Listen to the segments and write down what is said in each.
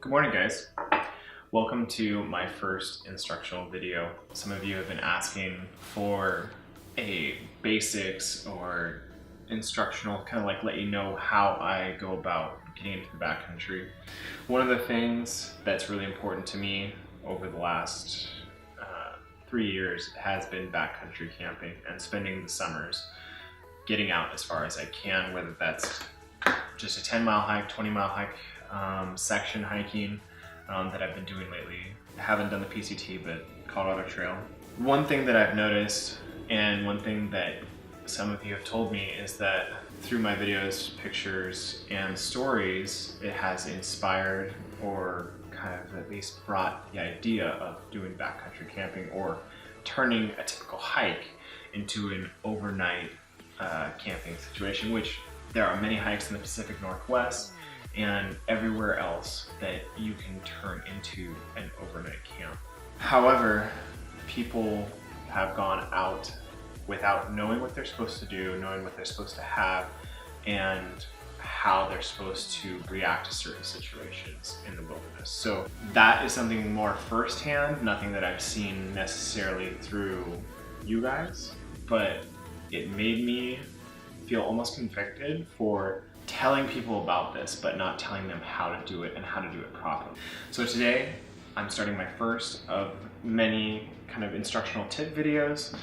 Good morning, guys. Welcome to my first instructional video. Some of you have been asking for a basics or instructional, kind of like let you know how I go about getting into the backcountry. One of the things that's really important to me over the last 3 years has been backcountry camping and spending the summers getting out as far as I can, whether that's just a 10-mile hike, 20-mile hike, section hiking that I've been doing lately. I haven't done the PCT, but Colorado Trail. One thing that I've noticed, and one thing that some of you have told me, is that through my videos, pictures, and stories, it has inspired or kind of at least brought the idea of doing backcountry camping or turning a typical hike into an overnight camping situation, which there are many hikes in the Pacific Northwest and everywhere else that you can turn into an overnight camp. However, people have gone out without knowing what they're supposed to do, knowing what they're supposed to have, and how they're supposed to react to certain situations in the wilderness. So that is something more firsthand, nothing that I've seen necessarily through you guys, but it made me feel almost convicted for telling people about this, but not telling them how to do it and how to do it properly. So today, I'm starting my first of many kind of instructional tip videos,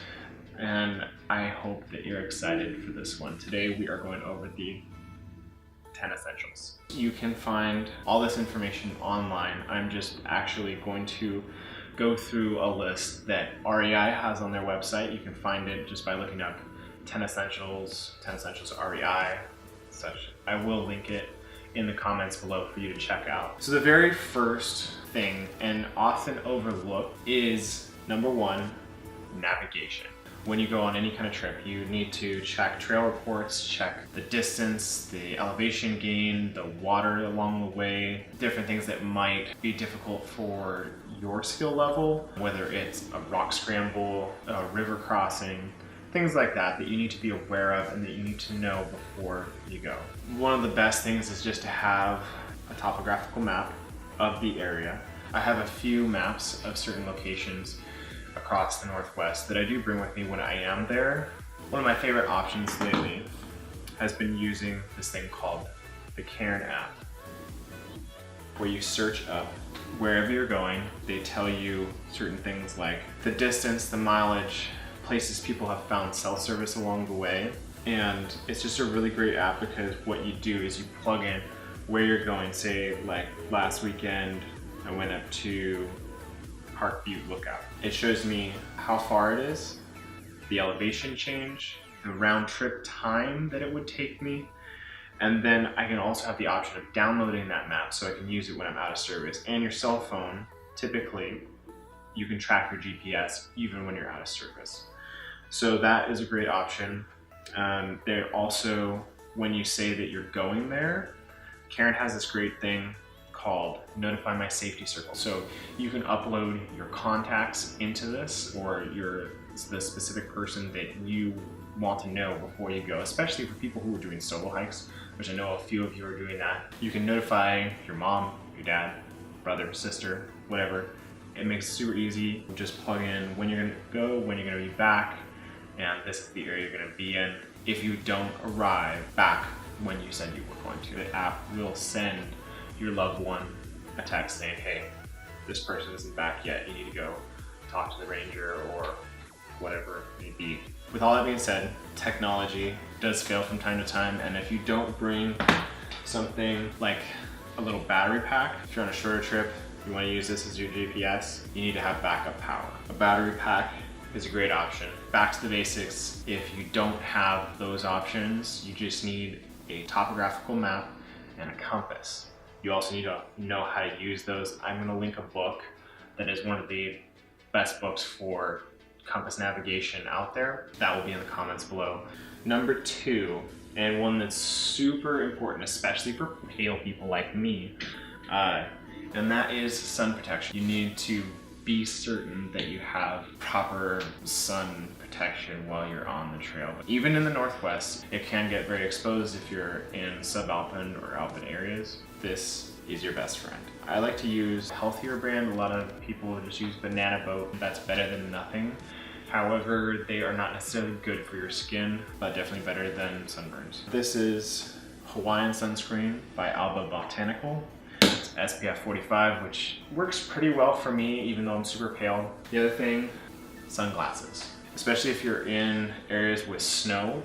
and I hope that you're excited for this one. Today, we are going over the 10 essentials. You can find all this information online. I'm just actually going to go through a list that REI has on their website. You can find it just by looking up 10 essentials REI, such. I will link it in the comments below for you to check out. So the very first thing, and often overlooked, is number one, navigation. When you go on any kind of trip, you need to check trail reports, check the distance, the elevation gain, the water along the way, different things that might be difficult for your skill level, whether it's a rock scramble, a river crossing, things like that you need to be aware of and that you need to know before you go. One of the best things is just to have a topographical map of the area. I have a few maps of certain locations across the Northwest that I do bring with me when I am there. One of my favorite options lately has been using this thing called the Cairn app, where you search up wherever you're going. They tell you certain things like the distance, the mileage, places people have found cell service along the way. And it's just a really great app because what you do is you plug in where you're going. Say like last weekend, I went up to Park Butte Lookout. It shows me how far it is, the elevation change, the round trip time that it would take me. And then I can also have the option of downloading that map so I can use it when I'm out of service. And your cell phone, typically, you can track your GPS even when you're out of service. So that is a great option. They also, when you say that you're going there, Karen has this great thing called Notify My Safety Circle. So you can upload your contacts into this, or the specific person that you want to know before you go, especially for people who are doing solo hikes, which I know a few of you are doing that. You can notify your mom, your dad, brother, sister, whatever. It makes it super easy. Just plug in when you're gonna go, when you're gonna be back, and this is the area you're gonna be in. If you don't arrive back when you said you were going to, the app will send your loved one a text saying, hey, this person isn't back yet, you need to go talk to the ranger or whatever it may be. With all that being said, technology does fail from time to time, and if you don't bring something like a little battery pack, if you're on a shorter trip, you want to use this as your GPS, you need to have backup power. A battery pack is a great option. Back to the basics, if you don't have those options, you just need a topographical map and a compass. You also need to know how to use those. I'm going to link a book that is one of the best books for compass navigation out there. That will be in the comments below. Number two, and one that's super important, especially for pale people like me, and that is sun protection. You need to be certain that you have proper sun protection while you're on the trail. Even in the Northwest, it can get very exposed if you're in subalpine or alpine areas. This is your best friend. I like to use a healthier brand. A lot of people just use Banana Boat. That's better than nothing. However, they are not necessarily good for your skin, but definitely better than sunburns. This is Hawaiian sunscreen by Alba Botanical. It's SPF 45, which works pretty well for me, even though I'm super pale. The other thing, sunglasses. Especially if you're in areas with snow.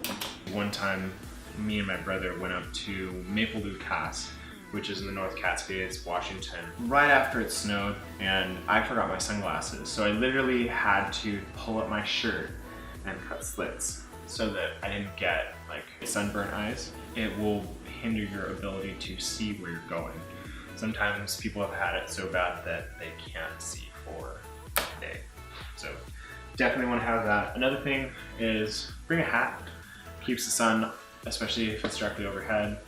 One time, me and my brother went up to Maple Leaf Pass, which is in the North Cascades, Washington, right after it snowed, and I forgot my sunglasses. So I literally had to pull up my shirt and cut slits so that I didn't get like sunburnt eyes. It will hinder your ability to see where you're going. Sometimes people have had it so bad that they can't see for a day. So definitely want to have that. Another thing is bring a hat. Keeps the sun, especially if it's directly overhead,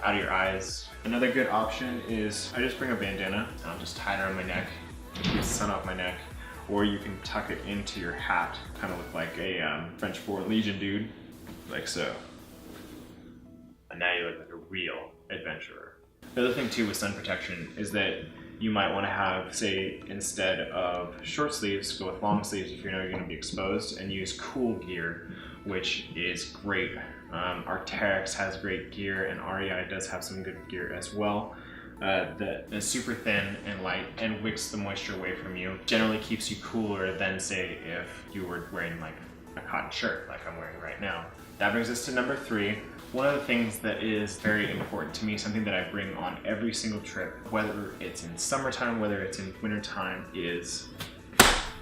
out of your eyes. Another good option is I just bring a bandana and I'll just tie it around my neck. It keeps the sun off my neck. Or you can tuck it into your hat, kind of look like a French Foreign Legion dude, like so. And now you look like a real adventurer. The other thing too with sun protection is that you might want to have, say, instead of short sleeves, go with long sleeves if you know you're going to be exposed, and use cool gear, which is great. Arc'teryx has great gear, and REI does have some good gear as well. That is super thin and light and wicks the moisture away from you. Generally keeps you cooler than, say, if you were wearing like a cotton shirt like I'm wearing right now. That brings us to number 3. One of the things that is very important to me, something that I bring on every single trip, whether it's in summertime, whether it's in wintertime, is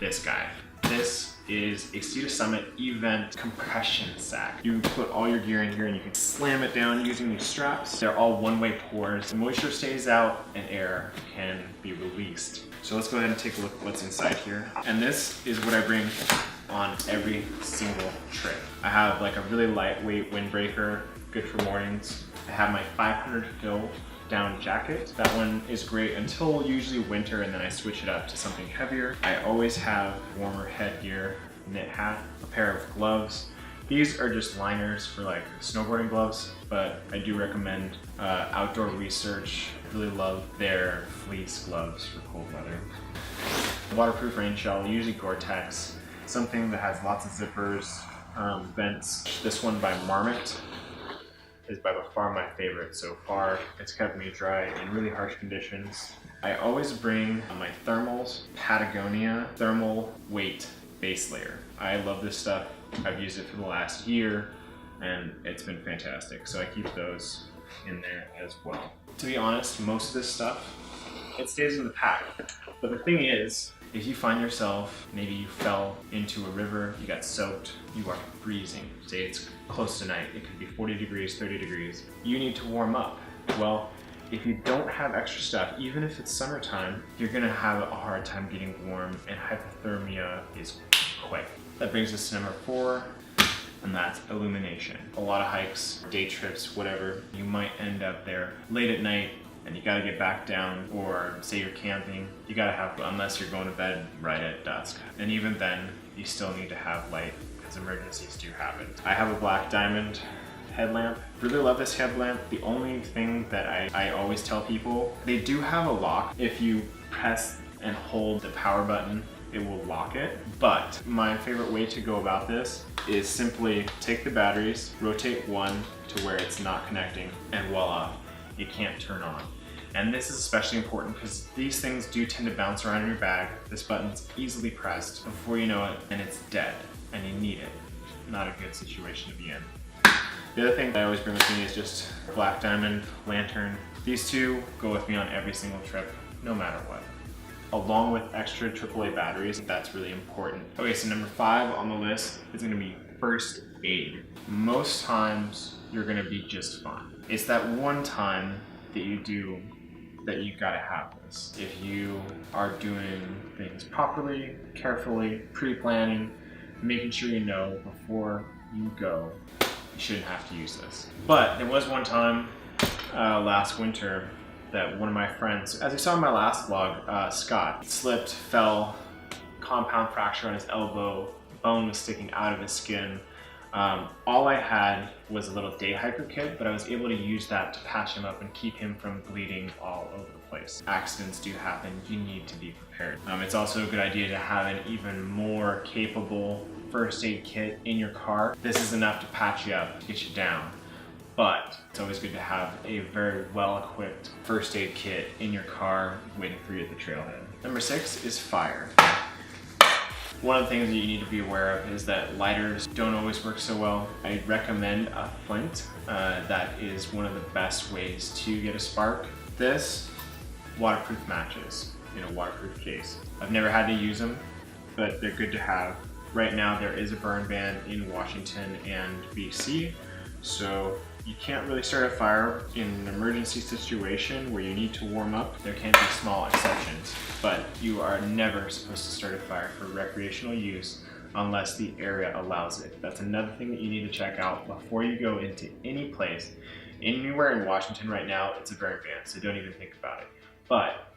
this guy. This is a Sea to Summit event compression sack. You put all your gear in here and you can slam it down using these straps. They're all one-way pours. The moisture stays out and air can be released. So let's go ahead and take a look at what's inside here. And this is what I bring on every single trip. I have like a really lightweight windbreaker, good for mornings. I have my 500 fill down jacket. That one is great until usually winter, and then I switch it up to something heavier. I always have warmer headgear, knit hat, a pair of gloves. These are just liners for like snowboarding gloves, but I do recommend Outdoor Research. I really love their fleece gloves for cold weather. Waterproof rain shell, usually Gore-Tex. Something that has lots of zippers, vents. This one by Marmot is by far my favorite so far. It's kept me dry in really harsh conditions. I always bring my thermals, Patagonia thermal weight base layer. I love this stuff. I've used it for the last year and it's been fantastic. So I keep those in there as well. To be honest, most of this stuff, it stays in the pack. But the thing is, if you find yourself, maybe you fell into a river, you got soaked, you are freezing. Say it's close to night, it could be 40 degrees, 30 degrees. You need to warm up. Well, if you don't have extra stuff, even if it's summertime, you're gonna have a hard time getting warm, and hypothermia is quick. That brings us to number 4, and that's Illumination. A lot of hikes, day trips, whatever, you might end up there late at night, and you gotta get back down, or say you're camping, you gotta have, unless you're going to bed right at dusk. And even then, you still need to have light, because emergencies do happen. I have a black diamond headlamp. Really love this headlamp. The only thing that I always tell people, they do have a lock. If you press and hold the power button, it will lock it. But my favorite way to go about this is simply take the batteries, rotate one to where it's not connecting, and voila, it can't turn on. And this is especially important because these things do tend to bounce around in your bag. This button's easily pressed before you know it, and it's dead, and you need it. Not a good situation to be in. The other thing that I always bring with me is just a black diamond lantern. These two go with me on every single trip, no matter what. Along with extra AAA batteries, that's really important. Okay, so number 5 on the list is gonna be first aid. Most times, you're gonna be just fine. It's that one time that you do that you gotta have this. If you are doing things properly, carefully, pre-planning, making sure you know before you go, you shouldn't have to use this. But there was one time last winter that one of my friends, as you saw in my last vlog, Scott, slipped, fell, compound fracture on his elbow, bone was sticking out of his skin. All I had was a little day hiker kit, but I was able to use that to patch him up and keep him from bleeding all over the place. Accidents do happen, you need to be prepared. It's also a good idea to have an even more capable first aid kit in your car. This is enough to patch you up, get you down, but it's always good to have a very well-equipped first aid kit in your car waiting for you at the trailhead. Number 6 is fire. One of the things that you need to be aware of is that lighters don't always work so well. I recommend a flint. That is one of the best ways to get a spark. This, waterproof matches in a waterproof case. I've never had to use them, but they're good to have. Right now there is a burn ban in Washington and BC, so you can't really start a fire in an emergency situation where you need to warm up. There can be small exceptions, but you are never supposed to start a fire for recreational use unless the area allows it. That's another thing that you need to check out before you go into any place. Anywhere in Washington right now, it's a burn ban, so don't even think about it. But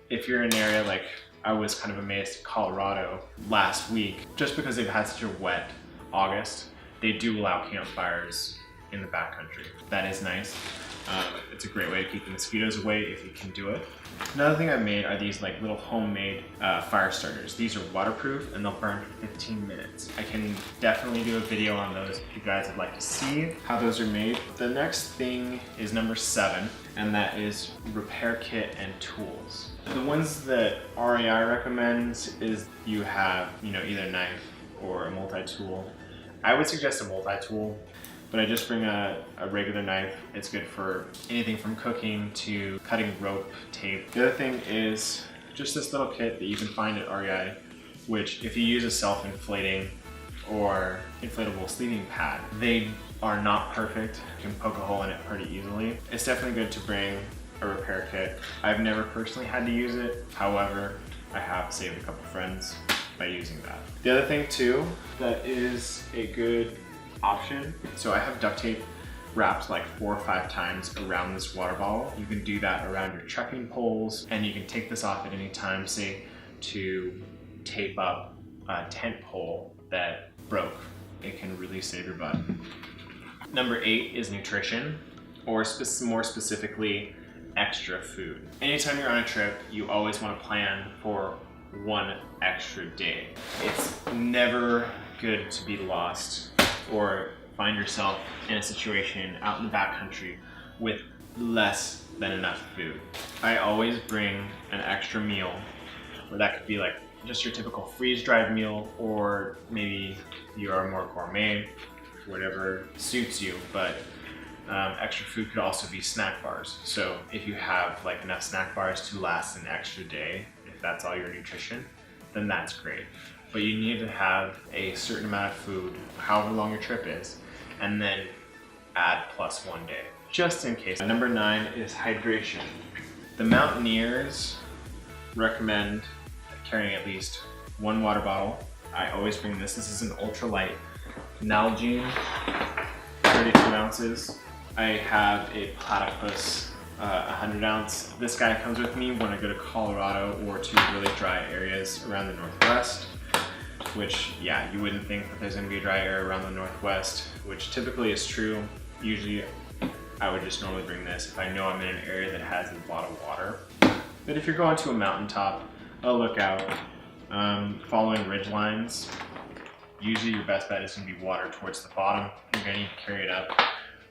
if you're in an area like I was kind of amazed at Colorado last week, just because they've had such a wet August, they do allow campfires in the backcountry. That is nice. It's a great way to keep the mosquitoes away if you can do it. Another thing I've made are these like little homemade fire starters. These are waterproof and they'll burn for 15 minutes. I can definitely do a video on those if you guys would like to see how those are made. The next thing is number 7, and that is repair kit and tools. The ones that REI recommends is you have, either a knife or a multi-tool. I would suggest a multi-tool, but I just bring a regular knife. It's good for anything from cooking to cutting rope, tape. The other thing is just this little kit that you can find at REI, which if you use a self-inflating or inflatable sleeping pad, they are not perfect. You can poke a hole in it pretty easily. It's definitely good to bring a repair kit. I've never personally had to use it. However, I have saved a couple friends by using that. The other thing too that is a good option, so I have duct tape wrapped like 4 or 5 times around this water bottle. You can do that around your trekking poles, and you can take this off at any time, say to tape up a tent pole that broke. It can really save your butt. Number 8 is nutrition, or more specifically, extra food. Anytime you're on a trip, you always want to plan for 1 extra day. It's never good to be lost or find yourself in a situation out in the backcountry with less than enough food. I always bring an extra meal, or that could be like just your typical freeze-dried meal, or maybe you are more gourmet, whatever suits you, but extra food could also be snack bars. So if you have like enough snack bars to last an extra day, if that's all your nutrition, then that's great. But you need to have a certain amount of food, however long your trip is, and then add plus 1 day, just in case. Number 9 is hydration. The mountaineers recommend carrying at least 1 water bottle. I always bring this. This is an ultralight Nalgene, 32 ounces. I have a Platypus 100 ounce. This guy comes with me when I go to Colorado or to really dry areas around the Northwest, which, yeah, you wouldn't think that there's gonna be a dry area around the Northwest, which typically is true. Usually I would just normally bring this if I know I'm in an area that has a lot of water. But if you're going to a mountaintop, a lookout, following ridge lines, usually your best bet is gonna be water towards the bottom. You're gonna need to carry it up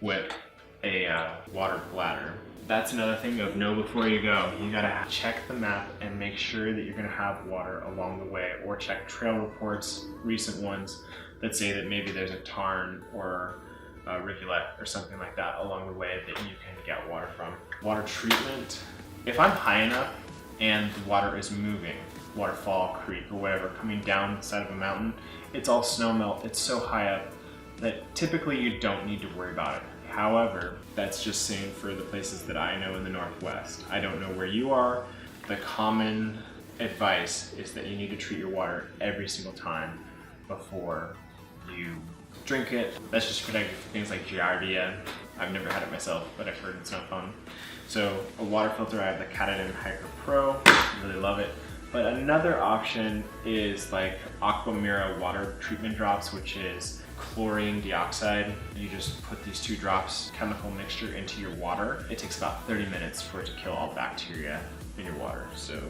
with a water bladder. That's another thing of know before you go. You gotta check the map and make sure that you're gonna have water along the way, or check trail reports, recent ones, that say that maybe there's a tarn or a rivulet or something like that along the way that you can get water from. Water treatment. If I'm high enough and the water is moving, waterfall, creek, or whatever, coming down the side of a mountain, it's all snow melt, it's so high up that typically you don't need to worry about it. However, that's just saying for the places that I know in the Northwest. I don't know where you are. The common advice is that you need to treat your water every single time before you drink it. That's just protected from things like giardia. I've never had it myself, but I've heard it's not fun. So a water filter, I have the Hiker Pro, really love it. But another option is like Aquamira water treatment drops, which is chlorine dioxide. You just put these 2 drops chemical mixture into your water. It takes about 30 minutes for it to kill all bacteria in your water. So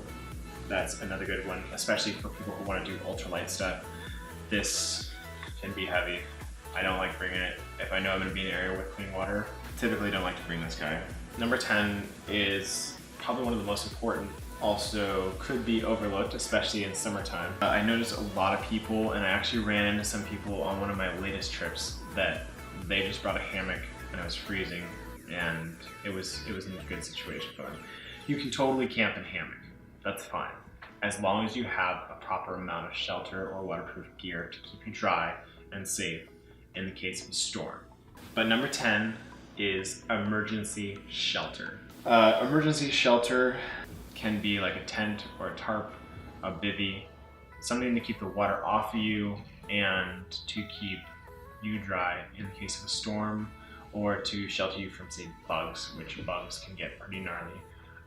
that's another good one, especially for people who want to do ultralight stuff. This can be heavy. I don't like bringing it. If I know I'm going to be in an area with clean water, typically don't like to bring this guy. Number 10 is probably one of the most important, also could be overlooked, especially in summertime. I noticed a lot of people, and I actually ran into some people on one of my latest trips, that they just brought a hammock and it was freezing, and it was in a good situation for them. You can totally camp in hammock, that's fine, as long as you have a proper amount of shelter or waterproof gear to keep you dry and safe in the case of a storm. But number 10 is emergency shelter. Emergency shelter can be like a tent or a tarp, a bivvy, something to keep the water off of you and to keep you dry in the case of a storm, or to shelter you from, say, bugs, which bugs can get pretty gnarly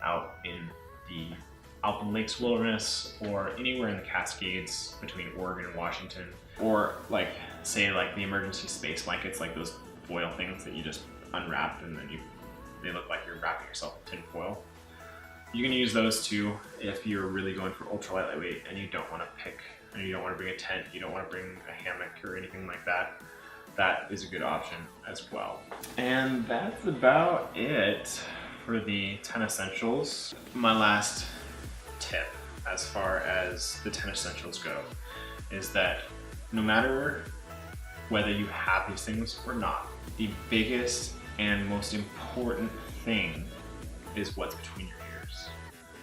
out in the Alpine Lakes wilderness or anywhere in the Cascades between Oregon and Washington. Or like, say, like the emergency space blankets, like those foil things that you just unwrap and then they look like you're wrapping yourself in tin foil. You can use those too if you're really going for ultralight lightweight and you don't want to pick, and you don't want to bring a tent, you don't want to bring a hammock or anything like that. That is a good option as well. And that's about it for the 10 essentials. My last tip as far as the 10 essentials go is that no matter whether you have these things or not, the biggest and most important thing is what's between your ears.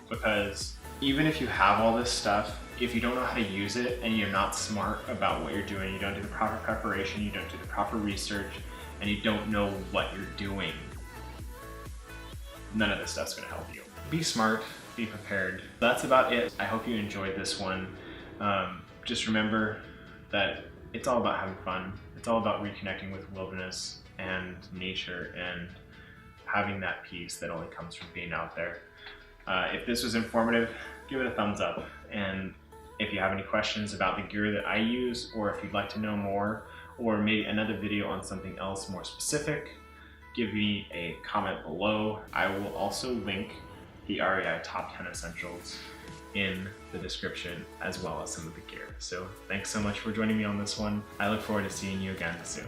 Because even if you have all this stuff, if you don't know how to use it and you're not smart about what you're doing, you don't do the proper preparation, you don't do the proper research, and you don't know what you're doing, none of this stuff's gonna help you. Be smart, be prepared. That's about it. I hope you enjoyed this one. Just remember that it's all about having fun. It's all about reconnecting with wilderness and nature and having that peace that only comes from being out there. If this was informative, give it a thumbs up. And if you have any questions about the gear that I use, or if you'd like to know more, or maybe another video on something else more specific, give me a comment below. I will also link the REI Top 10 Essentials in the description, as well as some of the gear. So thanks so much for joining me on this one. I look forward to seeing you again soon.